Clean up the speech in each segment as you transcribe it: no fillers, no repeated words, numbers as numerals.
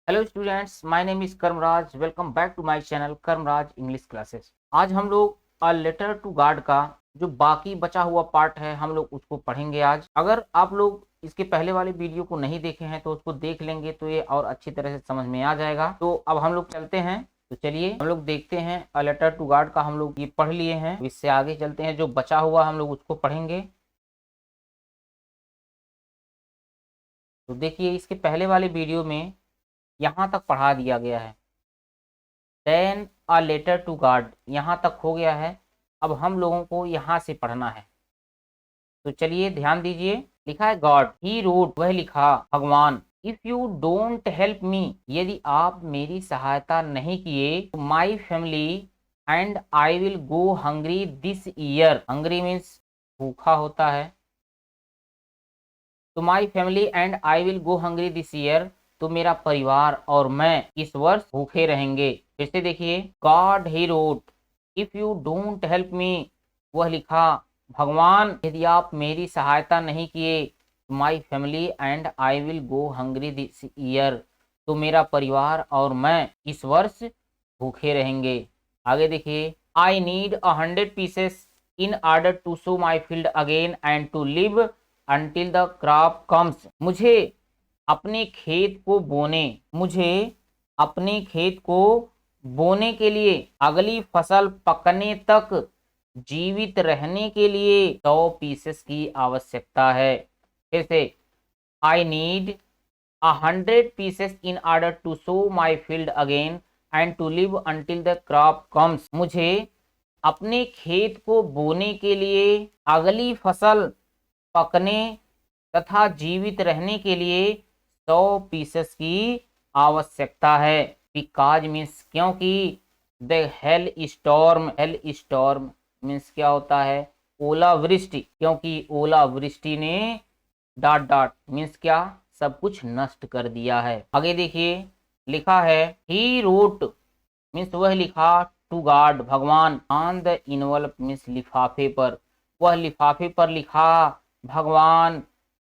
Hello students, my name is Karmraj. Welcome back to my channel Karmraj English classes. आज हम लोग अ letter to God का जो बाकी बचा हुआ पार्ट है हम लोग उसको पढ़ेंगे। आज अगर आप लोग इसके पहले वाले वीडियो को नहीं देखे हैं तो उसको देख लेंगे तो ये और अच्छी तरह से समझ में आ जाएगा। तो अब हम लोग चलते हैं, तो चलिए हम लोग देखते हैं। अ लेटर टू गॉड का हम लोग ये पढ़ लिए हैं, इससे आगे चलते हैं, जो बचा हुआ हम लोग उसको पढ़ेंगे। तो देखिए, इसके पहले वाले वीडियो में यहाँ तक पढ़ा दिया गया है। Then a letter to God यहाँ तक हो गया है। अब हम लोगों को यहाँ से पढ़ना है, तो चलिए ध्यान दीजिए। लिखा है गॉड ही रोट, वह लिखा भगवान। If you don't help me, यदि आप मेरी सहायता नहीं किए, तो my family and I will go hungry this year. Hungry means भूखा होता है। तो my family and I will go hungry this year, तो मेरा परिवार और मैं इस वर्ष भूखे रहेंगे। फिर से देखिए, God he wrote if you don't help me, वह लिखा भगवान यदि आप मेरी सहायता नहीं किए, my family and I will go hungry this year, तो मेरा परिवार और मैं इस वर्ष भूखे रहेंगे। आगे देखिए, I need 100 pieces in order to sow my field again and to live until the crop comes। मुझे अपने खेत को बोने के लिए, अगली फसल पकने तक जीवित रहने के लिए 100 पीसेस की आवश्यकता है। फिर से, I need 100 pieces in order to sow my field again and to live until the crop comes. मुझे अपने खेत को बोने के लिए, अगली फसल पकने तथा जीवित रहने के लिए 100 पीसेस की आवश्यकता है। बिकॉज मीन्स क्योंकि, द हेल स्टॉर्म मीन्स क्या होता है, ओलावृष्टि, क्योंकि ओलावृष्टि ने डॉट डॉट मीन्स क्या, सब कुछ नष्ट कर दिया है। आगे देखिए, लिखा है ही रोट मीन्स वह लिखा, टू गॉड भगवान, ऑन द इनवल्प मीन्स लिफाफे पर, वह लिफाफे पर लिखा भगवान।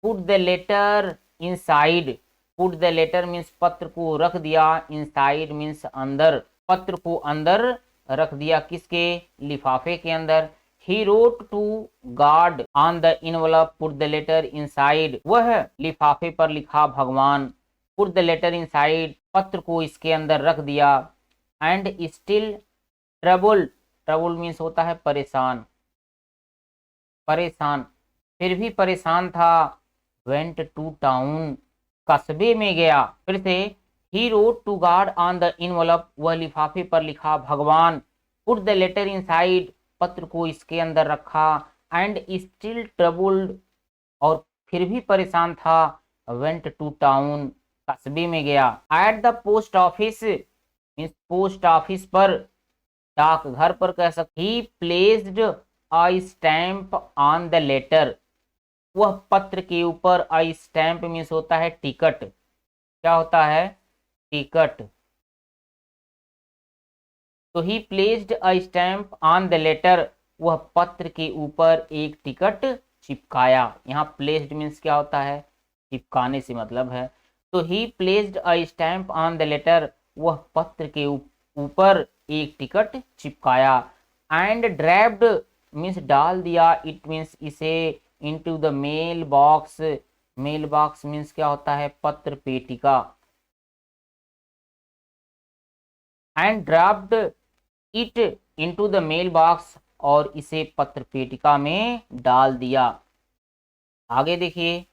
Put the letter inside, put the letter means पत्र को रख दिया, इनसाइड मीन्स अंदर, पत्र को अंदर रख दिया, किसके, लिफाफे के अंदर। He wrote to God on the envelope, put the letter inside, वह लिफाफे पर लिखा भगवान। पुट द लेटर इनसाइड, पत्र को इसके अंदर रख दिया। And still trouble, trouble means होता है परेशान, परेशान, फिर भी परेशान था। वेंट टू टाउन, कस्बे में गया। फिर से, he wrote to God on the envelope, वह लिफाफे पर लिखा भगवान। पुट द लेटर इनसाइड, पत्र को इसके अंदर रखा। एंड स्टिल ट्रबल्ड, और फिर भी परेशान था। वेंट टू टाउन, कस्बे में गया। At the post office means post office पर, डाकघर पर कह सकते। He placed a stamp on the letter, वह पत्र के ऊपर, अ स्टैंप मीन्स होता है टिकट, क्या होता है, टिकट। तो he placed a stamp on the letter, वह पत्र के ऊपर एक टिकट चिपकाया। यहाँ प्लेस्ड मीन्स क्या होता है, चिपकाने से मतलब है। तो he placed a stamp on the letter, वह पत्र के ऊपर एक टिकट चिपकाया। एंड ड्रैप्ड मीन्स डाल दिया, इट मीन्स इसे, into the mailbox, mailbox means क्या होता है, पत्र पेटिका। And dropped it into the mailbox, और इसे पत्र पेटिका में डाल दिया। आगे देखिए,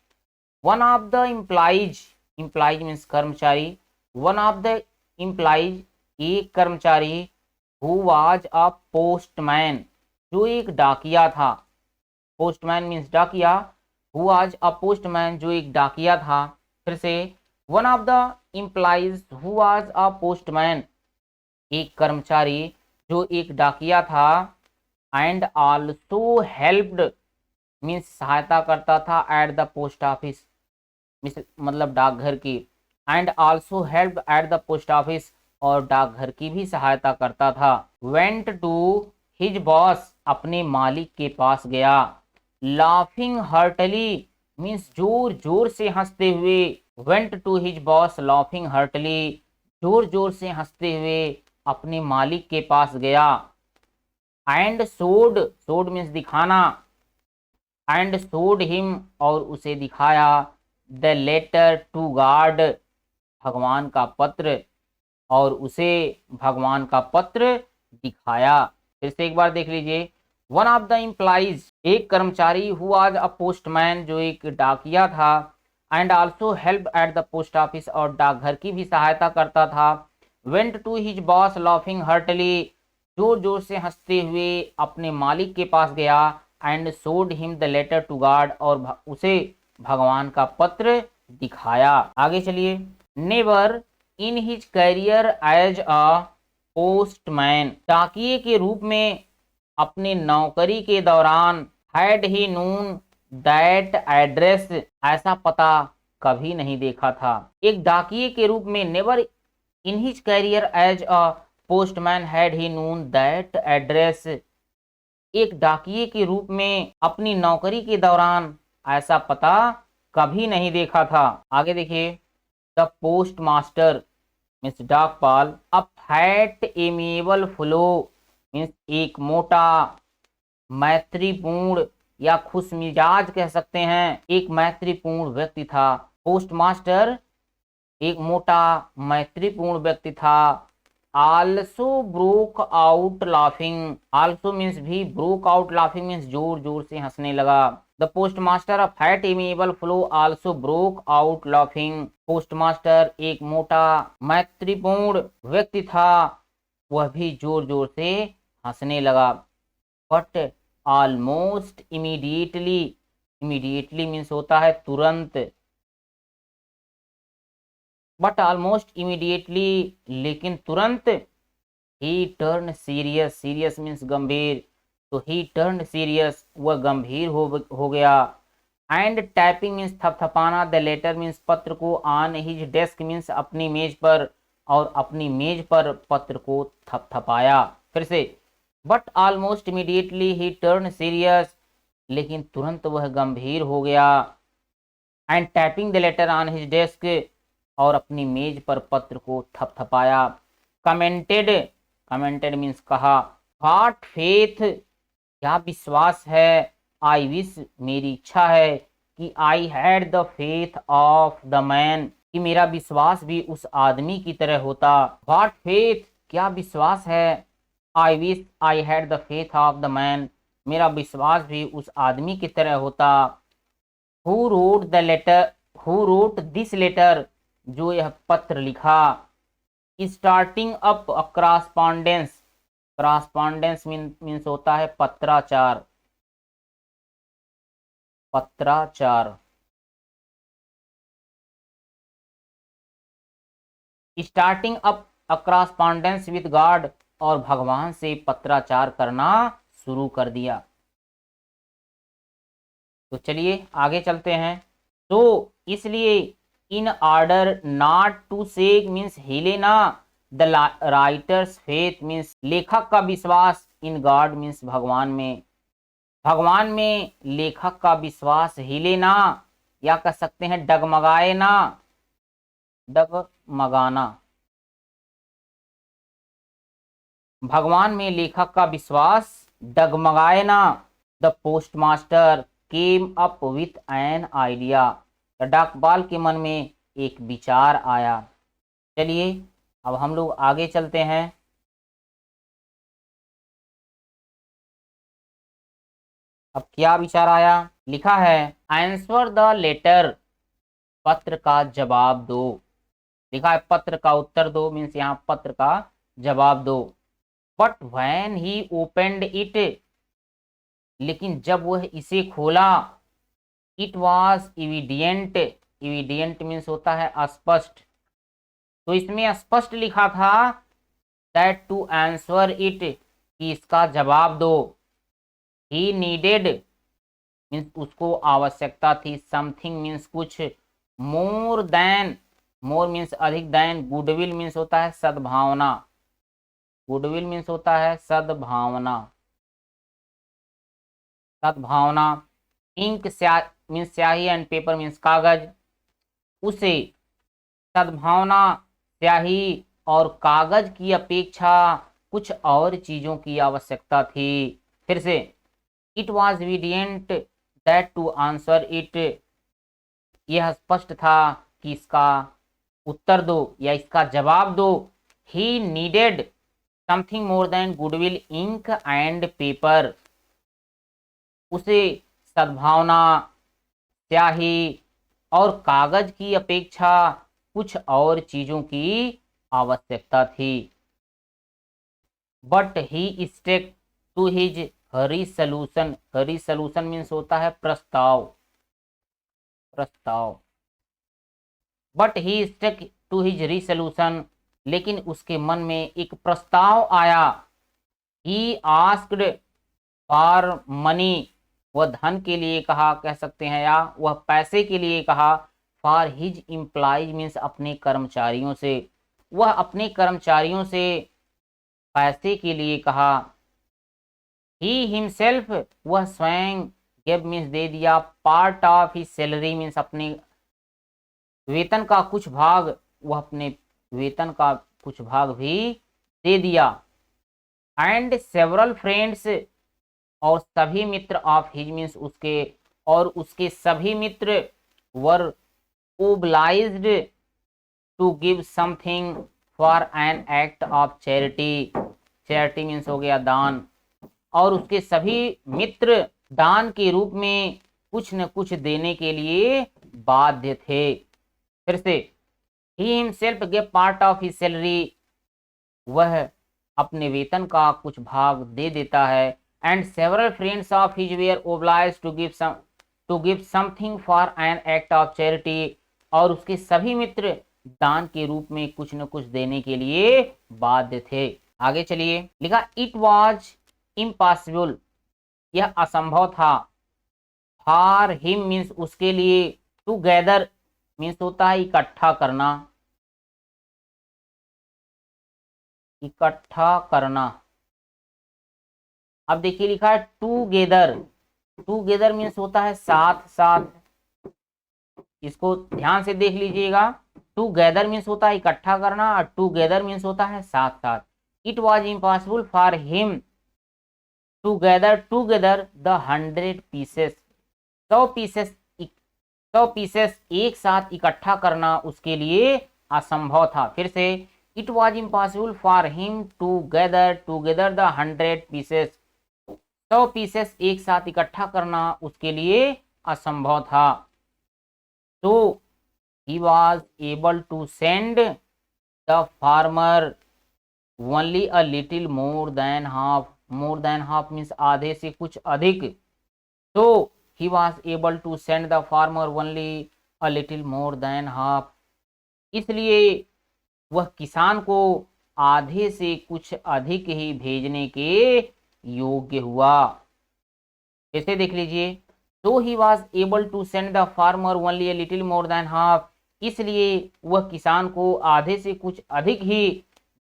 one of the employees, employees means कर्मचारी, वन ऑफ द इम्प्लाइज एक कर्मचारी, हु वाज अ पोस्टमैन, जो एक डाकिया था। पोस्टमैन मीन्स डाकिया, हु वाज अ पोस्टमैन, जो एक डाकिया था। फिर से, one of the implies who was a postman, एक कर्मचारी जो एक डाकिया था। एंड आल्सो हेल्प्ड मीन्स सहायता करता था, एट द पोस्ट ऑफिस मतलब डाकघर की। And also helped eight the post office, और डाकघर की भी सहायता करता था। वेंट टू हिज बॉस, अपने मालिक के पास गया। लाफिंग हार्टली मीन्स जोर जोर से हंसते हुए, went to his boss laughing heartily, जोर जोर से हंसते हुए अपने मालिक के पास गया। एंड सोड, सोड मीन्स दिखाना, एंड सोड हिम, और उसे दिखाया, द लेटर टू गॉड, भगवान का पत्र, और उसे भगवान का पत्र दिखाया। फिर से एक बार देख लीजिए। वन ऑफ द एम्प्लॉइज, एक कर्मचारी, हु वाज अ पोस्टमैन, जो एक डाकिया था, and also help at the post office, और डाकघर की भी सहायता करता था, went to his boss laughing heartily, जोर जोर से हंसते हुए अपने मालिक के पास गया, and showed him the letter to God, और उसे भगवान का पत्र दिखाया। आगे चलिए। Never in his career as a postman, डाकिये के रूप में अपने नौकरी के दौरान, had he known that address, ऐसा पता कभी नहीं देखा था। एक डाकिये के रूप में, never in his career as a postman had he known that address, एक डाकिये के रूप में अपनी नौकरी के दौरान ऐसा पता कभी नहीं देखा था। आगे देखिए। द पोस्ट मास्टर मीन्स डाकपाल, a fat amiable fellow means एक मोटा, मैत्रीपूर्ण या खुशमिजाज कह सकते हैं, एक मैत्रीपूर्ण व्यक्ति था। पोस्ट मास्टर एक मोटा मैत्रीपूर्ण व्यक्ति था। Also broke out laughing, also means भी, ब्रोक आउट लाफिंग मीन्स जोर जोर से हंसने लगा। The post master of fat amiable flow also broke out laughing, post master एक मोटा मैत्रीपूर्ण व्यक्ति था, वह भी जोर जोर से हंसने लगा। But almost immediately, immediately means होता है तुरंत, बट ऑलमोस्ट इमीडिएटली लेकिन तुरंत, he turn serious, serious means गंभीर, तो ही टर्न सीरियस, वह गंभीर हो गया। एंड टैपिंग मीन्स थपथपाना, द लेटर मीन्स पत्र को, ऑन हिज डेस्क मीन्स अपनी मेज पर, और अपनी मेज पर पत्र को थपथपाया। फिर से। But almost immediately he turn serious, लेकिन तुरंत वह गंभीर हो गया। And tapping the later on his desk, और अपनी मेज पर पत्र को थपथपाया। कमेंटेड, कमेंटेड मीन्स कहा। व्हाट फेथ, क्या विश्वास है। आई विश, मेरी इच्छा है, कि आई had the faith of the man, कि मेरा विश्वास भी उस आदमी की तरह होता। व्हाट फेथ, क्या विश्वास है। I wish I had the faith of the man, मेरा विश्वास भी उस आदमी की तरह होता। Who wrote the letter, who wrote this letter, जो यह पत्र लिखा। Starting up a correspondence, correspondence means होता है पत्राचार, पत्राचार। Starting up a correspondence with God, और भगवान से पत्राचार करना शुरू कर दिया। तो चलिए आगे चलते हैं। तो इसलिए, in order not to shake means हिले ना, द राइटर्स फेथ मीन्स लेखक का विश्वास, इन गॉड मीन्स भगवान में, भगवान में लेखक का विश्वास हिले ना, या कह सकते हैं डगमगाए ना, डगमगाना, भगवान में लेखक का विश्वास डगमगाए ना। The postmaster came up with an idea, डाकबाल के मन में एक विचार आया। चलिए अब हम लोग आगे चलते हैं। अब क्या विचार आया, लिखा है आंसर द लेटर, पत्र का जवाब दो। लिखा है पत्र का उत्तर दो, मीन्स यहाँ पत्र का जवाब दो। But when he opened it, लेकिन जब वह इसे खोला, इट वॉज इविडियंट, इविडियंट मीन्स होता है स्पष्ट, तो इसमें स्पष्ट लिखा था दैट टू आंसर इट, कि इसका जवाब दो। ही नीडेड मीन्स उसको आवश्यकता थी, समथिंग मीन्स कुछ, मोर देन, मोर मीन्स अधिक, देन गुडविल मीन्स होता है सद्भावना, गुडविल मीन्स होता है सद्भावना, सद्भावना। इंक मीन्स स्याही, एंड पेपर मीन्स कागज। उसे सद्भावना, स्याही और कागज की अपेक्षा कुछ और चीजों की आवश्यकता थी। फिर से, it was evident that to answer it, यह स्पष्ट था कि इसका उत्तर दो या इसका जवाब दो। He needed something more than goodwill, ink and paper, उसे सद्भावना, स्याही और कागज की अपेक्षा कुछ और चीजों की आवश्यकता थी। But he stuck to his resolution, resolution means होता है प्रस्ताव, प्रस्ताव। But he stuck to his resolution, लेकिन उसके मन में एक प्रस्ताव आया। ही आस्क्ड फॉर मनी, वह धन के लिए कहा, कह सकते हैं, या वह पैसे के लिए कहा। फॉर हिज इम्प्लॉइज मीन्स अपने कर्मचारियों से, वह अपने कर्मचारियों से पैसे के लिए कहा। ही हिमसेल्फ, वह स्वयं, गिव मीन्स दे दिया, part of his salary means अपने वेतन का कुछ भाग, वह अपने वेतन का कुछ भाग भी दे दिया। एंड सेवरल फ्रेंड्स, और सभी मित्र ऑफ हिज मीन्स उसके, और उसके सभी मित्र were obliged to give something for an act of charity, charity means हो गया दान, और उसके सभी मित्र दान के रूप में कुछ न कुछ देने के लिए बाध्य थे। फिर से, he himself give part of his salary, वह अपने वेतन का कुछ भाग दे देता है। And several friends of his were obliged to give something for an act of charity, और उसके सभी मित्र दान के रूप में कुछ न कुछ देने के लिए बाध्य थे। आगे चलिए, लिखा इट वॉज इम्पॉसिबल, यह असंभव था। फॉर हिम मीन्स उसके लिए, टू गैदर मीन्स होता है इकट्ठा करना, इकट्ठा करना। अब देखिए लिखा है टूगेदर, टूगेदर मीन्स होता है साथ साथ, इसको ध्यान से देख लीजिएगा। टूगेदर मीन्स होता है इकट्ठा करना और टूगेदर मीन्स होता है साथ साथ। It was impossible for him together the 100 pieces, 100 pieces, 100 pieces एक साथ इकट्ठा करना उसके लिए असंभव था। फिर से, it was impossible for him to gather the 100 pieces, 100 pieces एक साथ इकट्ठा करना उसके लिए असंभव था। तो he was able to send the farmer only a little more than half, more than half means आधे से कुछ अधिक। तो he was able to send the farmer only a little more than half, इसलिए वह किसान को आधे से कुछ अधिक ही भेजने के योग्य हुआ। ऐसे देख लीजिए, तो he was able to send the farmer only a little more than half, इसलिए वह किसान को आधे से कुछ अधिक ही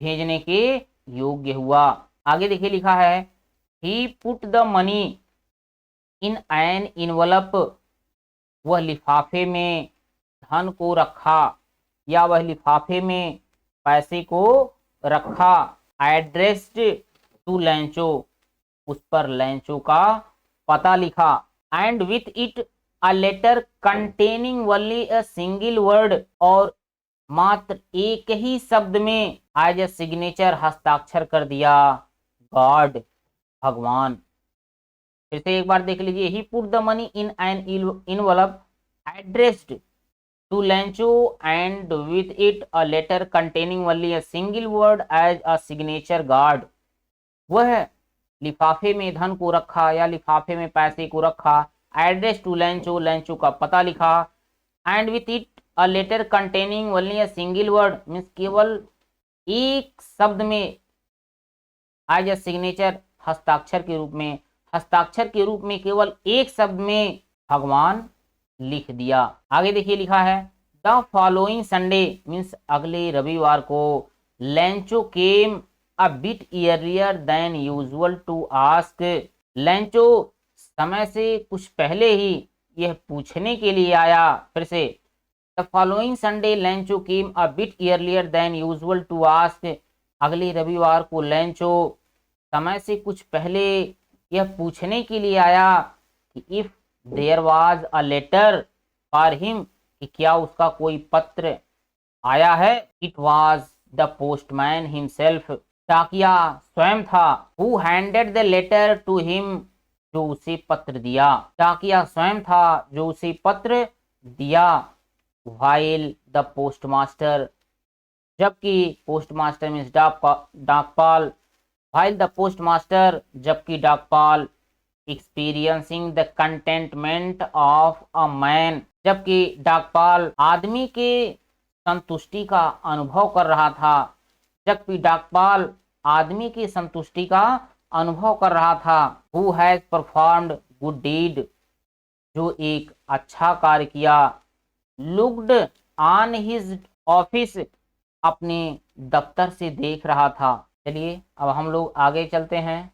भेजने के योग्य हुआ। आगे देखिए लिखा है, he put the money in an envelope, वह लिफाफे में धन को रखा या वह लिफाफे में पैसे को रखा। एड्रेस्ड टू लैंचो, उस पर लैंचो का पता लिखा। And with it a letter containing only a single word, और मात्र एक ही शब्द में एज ए सिग्नेचर हस्ताक्षर कर दिया, गॉड, भगवान। फिर से एक बार देख लीजिए, he put the money in an envelope addressed to Lancho and with it a letter containing only a single word as a signature guard, वह लिफाफे में धन को रखा या लिफाफे में पैसे को रखा। एड्रेस टू लैंचो, लैंचो का पता लिखा। And with it a letter containing only a single word means केवल एक शब्द में एज अ सिग्नेचर हस्ताक्षर के रूप में, हस्ताक्षर के रूप में केवल एक शब्द में भगवान लिख दिया। आगे देखिए लिखा है, द फॉलोइंग संडे मीन्स अगले रविवार को, Lencho came a bit earlier than usual to ask, Lencho समय से कुछ पहले ही यह पूछने के लिए आया। फिर से, the following Sunday Lencho came a bit earlier than usual to ask। अगले रविवार को लेंचो समय से कुछ पहले यह पूछने के लिए आया कि if there was a letter for him, कि क्या उसका कोई पत्र आया है। It was the postman himself, डाकिया स्वयं था। Who handed the letter to him, जो उसे पत्र दिया। डाकिया स्वयं था जो उसे पत्र दिया। व्हाइल द पोस्टमास्टर, जबकि पोस्टमास्टर मीन्स डाकपाल। व्हाइल द पोस्टमास्टर, जबकि डाकपाल। Experiencing the contentment of a man, जबकि डाकपाल आदमी के संतुष्टि का अनुभव कर रहा था। जबकि डाकपाल आदमी की संतुष्टि का अनुभव कर रहा था। Who has performed good deed, जो एक अच्छा कार्य किया। लुक्ड ऑन हिज ऑफिस, अपने दफ्तर से देख रहा था। चलिए अब हम लोग आगे चलते हैं,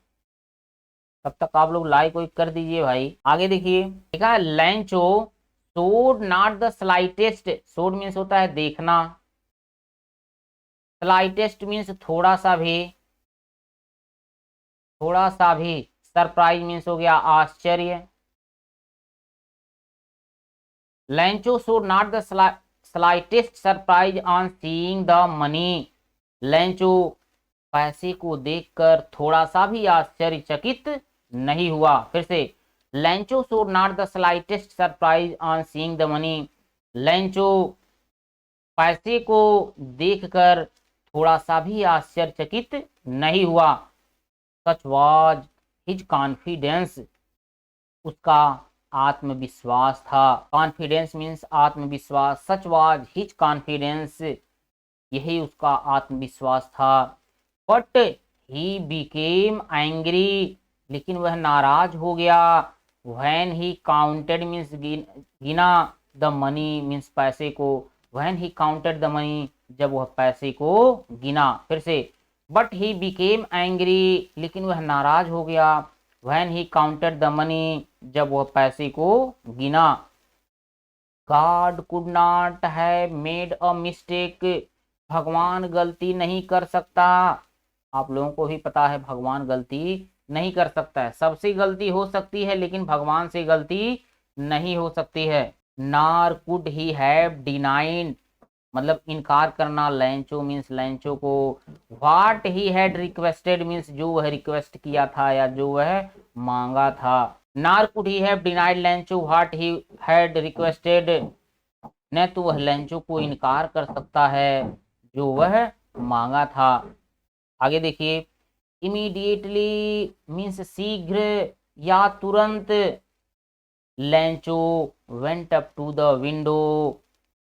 तब तक आप लोग लाइक वाइक कर दीजिए भाई। आगे देखिए, देखा है लैंचो showed not the slightest. Showed means होता है देखना, स्लाइटेस्ट मीन्स थोड़ा सा भी, थोड़ा सा भी। सरप्राइज मीन्स हो गया आश्चर्य। लैंचो showed not the slightest surprise on seeing the money. लैंचो पैसे को देखकर थोड़ा सा भी आश्चर्यचकित नहीं हुआ। फिर से, लैंचो showed not the slightest surprise on seeing the money. लैंचो पैसे को देखकर थोड़ा सा भी आश्चर्यचकित नहीं हुआ। सच वाज हिज कॉन्फिडेंस, उसका आत्मविश्वास था। कॉन्फिडेंस मीन्स आत्मविश्वास। सच वाज हिज कॉन्फिडेंस, यही उसका आत्मविश्वास था। बट ही बिकेम एंग्री, लेकिन वह नाराज हो गया। व्हेन ही काउंटेड मीन्स गिना, द मनी मीन्स पैसे को। When he counted the money, जब वह पैसे को गिना। फिर से, बट ही बिकेम एंग्री, लेकिन वह नाराज हो गया। When he counted the money, जब वह पैसे को गिना। God could not have made a mistake, भगवान गलती नहीं कर सकता। आप लोगों को भी पता है भगवान गलती नहीं कर सकता है। सबसे गलती हो सकती है लेकिन भगवान से गलती नहीं हो सकती है। नार कुड ही हैव डिनाइड, मतलब इनकार करना। लैंचो मीन्स लैंचो को। What he had requested means जो वह रिक्वेस्ट किया था या जो वह मांगा था। नार could he have denied लैंचो what he had requested, न तो वह लैंचो को इनकार कर सकता है जो वह मांगा था। आगे देखिए, इमीडिएटली मीन्स शीघ्र या तुरंत। Lencho went up to the window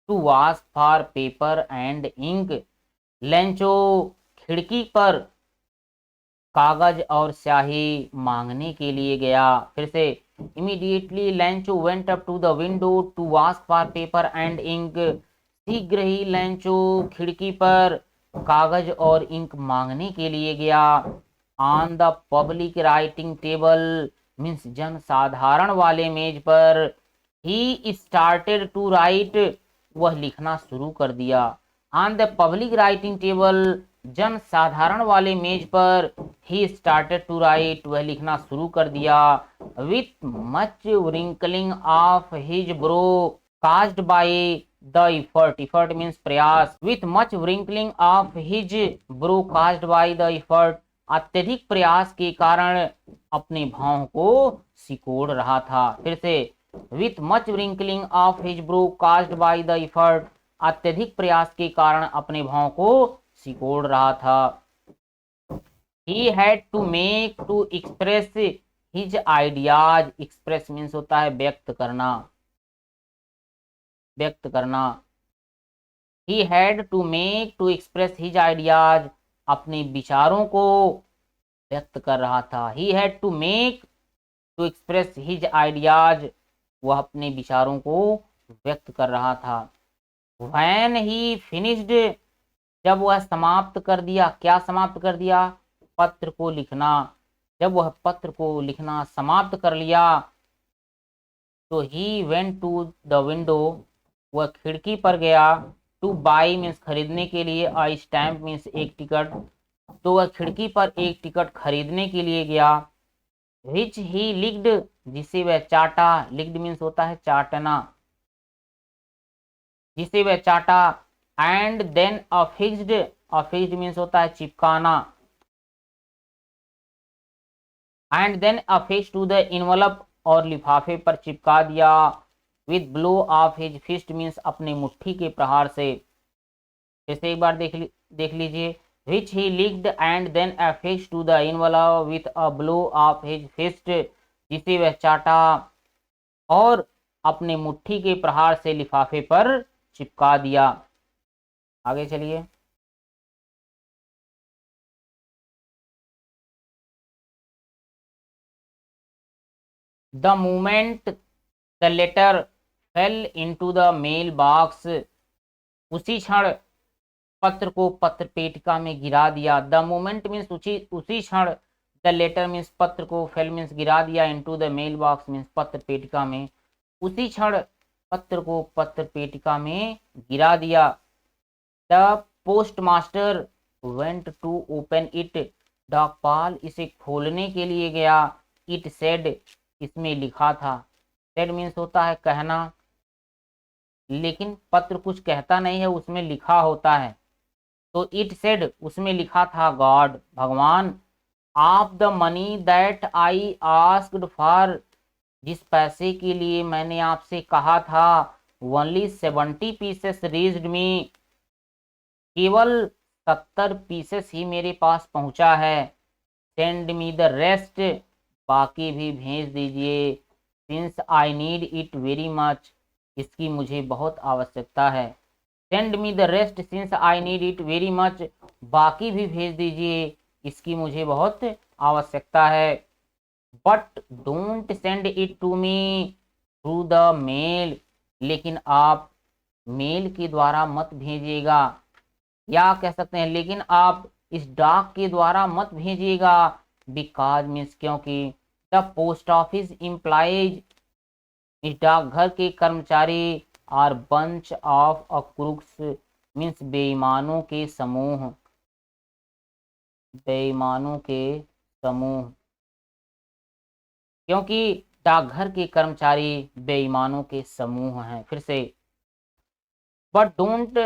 to ask for paper and ink. Lencho खिड़की पर कागज और स्याही मांगने के लिए गया। फिर से, immediately Lencho went up to the window to ask for paper and ink. शीघ्र ही लैंचो खिड़की पर कागज और इंक मांगने के लिए गया। On the public writing table means जन साधारण वाले मेज पर। ही स्टार्टेड टू राइट, वह लिखना शुरू कर दिया। On the public writing table, जन साधारण वाले मेज पर। ही स्टार्टेड टू राइट, वह लिखना शुरू कर दिया। With much wrinkling of his bro caused by the effort, effort means प्रयास। with much wrinkling of his brow caused by the effort, अत्यधिक प्रयास के कारण अपने भाव को सिकोड़ रहा था। फिर से, with much wrinkling of his brow caused by the effort, अत्यधिक प्रयास के कारण अपने भाव को सिकोड़ रहा था। he had to make to express his ideas, express means होता है व्यक्त करना, व्यक्त करना। he had to make to express his ideas, अपने विचारों को व्यक्त कर रहा था। he had to make to express his ideas, वह अपने विचारों को व्यक्त कर रहा था। when he finished, जब वह समाप्त कर दिया। क्या समाप्त कर दिया? पत्र को लिखना। जब वह पत्र को लिखना समाप्त कर लिया तो he went to the window, वह खिड़की पर गया। टू बाई मीन्स खरीदने के लिए, अ स्टैम्प मीन्स एक टिकट, तो वह खिड़की पर एक टिकट खरीदने के लिए गया। विच ही लिक्ड, जिसे वह चाटा, लिक्ड मीन्स होता है चाटना, जिसे वह चाटा। And then affixed, affixed means होता है चिपकाना। And then affix to the envelope, और लिफाफे पर चिपका दिया। With blow of his fist means अपने मुट्ठी के प्रहार से। जैसे एक बार देख लीजिए, which he licked and then affix to the envelope with a blow of his fist, जिसे वह चाटा और अपने मुट्ठी के प्रहार से लिफाफे पर चिपका दिया। आगे चलिए। The moment the letter fell into the mailbox, उसी क्षण पत्र को पत्र पेटिका में गिरा दिया। द मोमेंट मीन्स उसी क्षण, द लेटर मीन्स पत्र को, फेल मीन्स गिरा दिया, into the mailbox means पत्र पेटिका में, उसी क्षण पत्र को पत्र पेटिका में गिरा दिया। The postmaster went to open it, डाकपाल इसे खोलने के लिए गया। इट सेड, इसमें लिखा था। सेड मीन्स होता है कहना, लेकिन पत्र कुछ कहता नहीं है, उसमें लिखा होता है। तो इट सेड, उसमें लिखा था, गॉड, भगवान, of the money that I asked for, जिस पैसे के लिए मैंने आपसे कहा था, ओनली 70 पीसेस रीच्ड मी, केवल 70 पीसेस ही मेरे पास पहुंचा है। सेंड मी द रेस्ट, बाकी भी भेज दीजिए। Since I need it very much, इसकी मुझे बहुत आवश्यकता है। Send me the rest since I need it very much, बाकी भी भेज दीजिए, इसकी मुझे बहुत आवश्यकता है। But don't send it to me through the mail, लेकिन आप मेल के द्वारा मत भेजिएगा, या कह सकते हैं लेकिन आप इस डाक के द्वारा मत भेजिएगा। बिकॉज मीन्स क्योंकि, द पोस्ट ऑफिस इम्प्लाइज, इस डाकघर के कर्मचारी, are bunch of crooks means बेईमानों के समूह, बेईमानों के समूह, क्योंकि डाकघर के कर्मचारी बेईमानों के समूह हैं। फिर से, but don't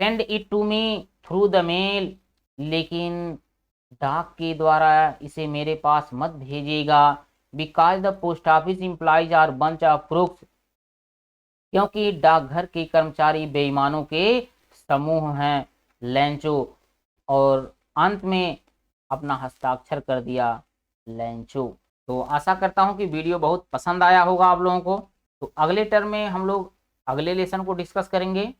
send it to me through the mail, लेकिन डाक के द्वारा इसे मेरे पास मत भेजिएगा। Because the post office employees are bunch of crooks, क्योंकि डाकघर के कर्मचारी बेईमानों के समूह हैं। लैंचो, और अंत में अपना हस्ताक्षर कर दिया, लैंचो। तो आशा करता हूं कि वीडियो बहुत पसंद आया होगा आप लोगों को। तो अगले टर्म में हम लोग अगले लेसन को डिस्कस करेंगे।